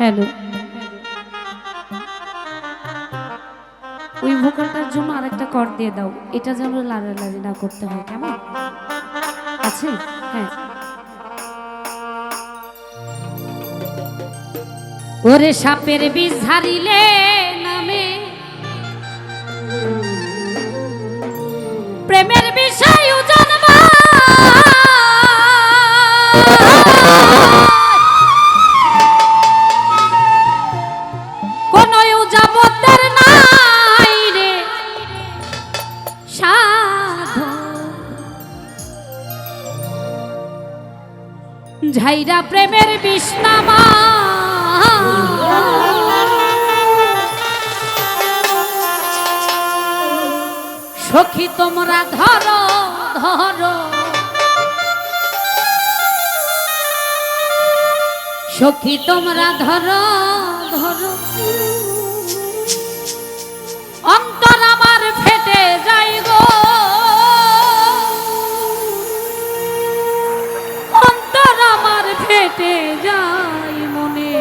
Hello, ওই ভোকালটার জন্য আরেকটা কর দিয়ে দাও, এটা যেন লাড়ালাড়ি না করতে হয়, কেমন আছে? হ্যাঁ। ওরে সাপের বিষ ঝারিলে নামে প্রেমের বিষয় জানবা, কোন যাবতের নাই রে সাধু, ঝাইরা প্রেমের বিষ নামা সখী তোমরা ধরো ধরো, সখী তোমরা ধরো ধরো, অন্তর আমার ফেটে যাই গো, অন্তর আমার ফেটে যাই, মনে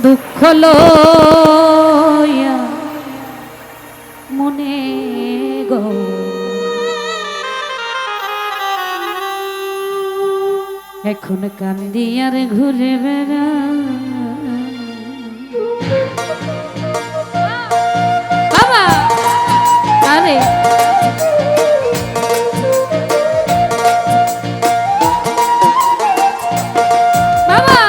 দুঃখ লইয়া মনে গো, এখন কান্দি আর ঘুরে বেড়া, বাবা আরে বাবা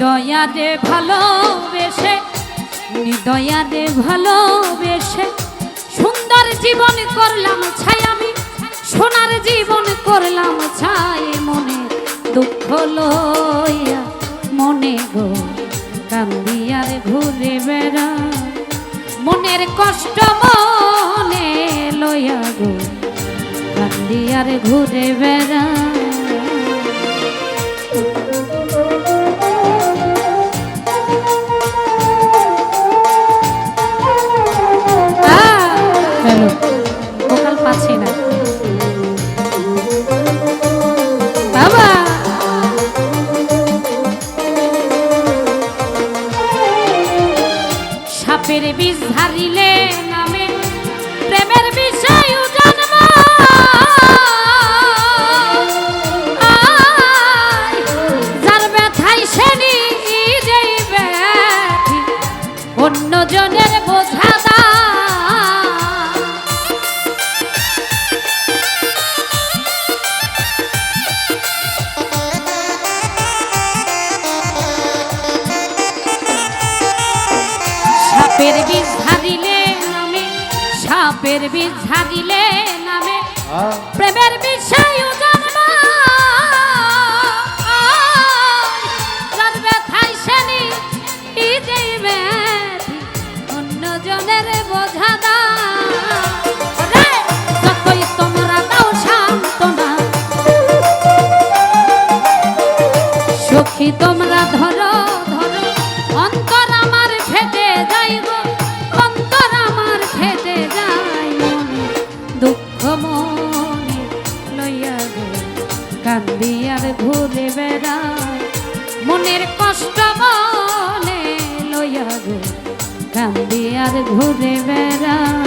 দয়ারে ভালোবেসে, দয়ারে ভালোবেসে সুন্দর জীবন করলাম ছাই, আমি সোনার জীবন করলাম ছাই, মনে দুঃখ লইয়া মনে গো কান্দি আর ঘুরে বেড়া, মনের কষ্ট মনে লইয়া গো কান্দি আর ঘুরে বেড়া, ভোকাল পাচ্ছি না বাবা, সাপের বিষ ঝারিলে নামে প্রেমের বিষয় জানবা, যার ব্যথাই সে নিজেই ব্যথি, অন্য জনের বোঝা দা, সাপের বিষ ঝারিলে নামে, সাপের বিষ ঝারিলে নামে প্রেমের বিষয় জানবা, যার ব্যথাই সে নিজেই ব্যথি, অন্য জনের বোঝা দা, যতই তোমরা দাও সান্ত্বনা সখী তোমরা ধরো ধরো, অন্তর আমার ফেটে যাই গো, অন্তর আমার ফেটে যাই, মনে দুঃখ মনে লইয়া গো কান্দি আর ঘুরে বেড়াই, মনের কষ্ট মনে লইয়া গো কান্দি আর ঘুরে বেড়াই।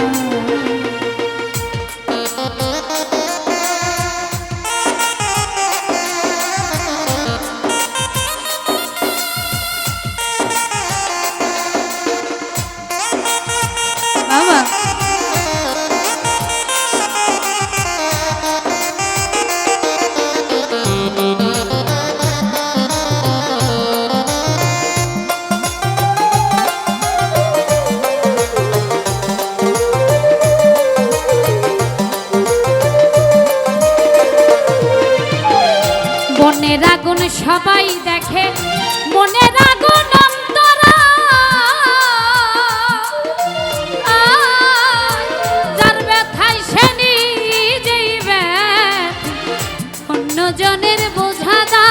মনের আগুন সবাই দেখে, মনের আগুন অন্তরা, যার ব্যথায় সে নিজেই ব্যথি, অন্য জনের বোঝা দা,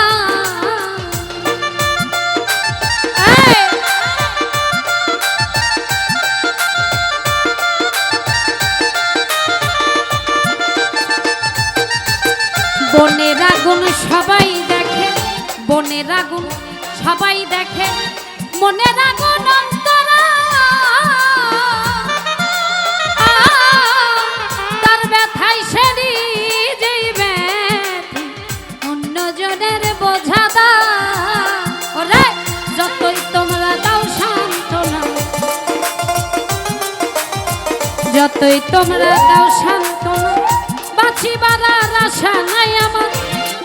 আগুন সবাই দেখে বনের আগুন সবাই দেখে মনের আগুন অন্তরা তার ব্যথায় সেরি যেই ব্যথি অন্যজনের বোঝা দা ওরে যতই তোমরা দাও সান্ত্বনা যতই তোমরা দাও সান্ত্বনা বাঁচিবার আর আশা নাই আমার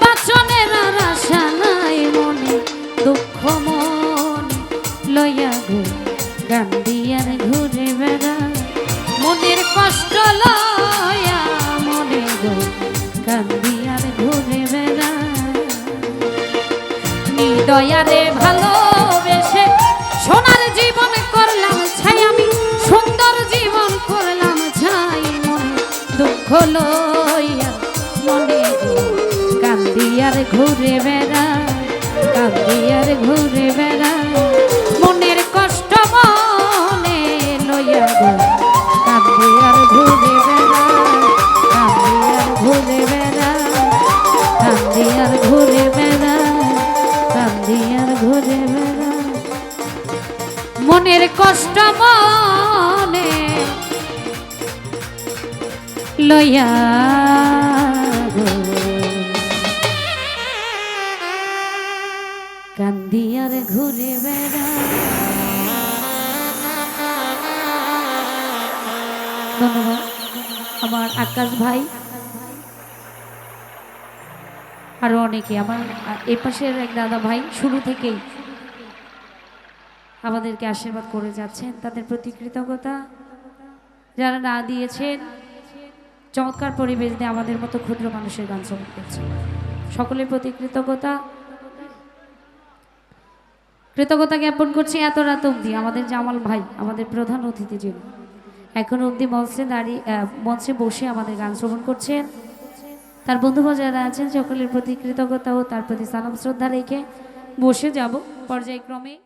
বাঁচনের আর আশা নাই মনে দুঃখ মনে লইয়া গো গান দিয়ার ঘুরে বেড়া মনের কষ্ট লয়া মনে গো গান দিয়ার ঘুরে বেড়া নিদয়ারে ভালোবেসে সোনার জীবন করলাম ছাই আমি সুন্দর জীবন করলাম ছাই মনে দুঃখ লইয়া মনে গো কান্দিয়ার ঘুরে বেড়া কান্দিয়ার ঘুরে বেড়া মনের কষ্ট মনে লইয়া গো কান্দিয়ার ঘুরে বেড়া কান্দিয়ার ঘুরে বেড়া কান্দিয়ার ঘুরে বেড়া কান্দিয়ার ঘুরে বেড়া মনের কষ্ট মনে লইয়া গো কান্দিয়ার ঘুরে বেড়া। ধন্যবাদ আমার আকাশ ভাই আরো অনেকে আমার এ পাশের এক দাদা ভাই শুরু থেকেই আমাদেরকে আশীর্বাদ করে যাচ্ছেন তাদের প্রতি কৃতজ্ঞতা যারা না দিয়েছেন চমৎকার পরিবেশ দিয়ে আমাদের মতো ক্ষুদ্র মানুষের গান শ্রবণ করছে সকলের প্রতি কৃতজ্ঞতা জ্ঞাপন করছি এত রাত অবধি আমাদের জামাল ভাই আমাদের প্রধান অতিথি যিনি এখন অবধি মঞ্চে বসে আমাদের গান শ্রবণ করছেন তার বন্ধুরা যারা আছেন সকলের প্রতি কৃতজ্ঞতা ও তার প্রতি সালাম শ্রদ্ধা রেখে বসে যাব পর্যায়ক্রমে।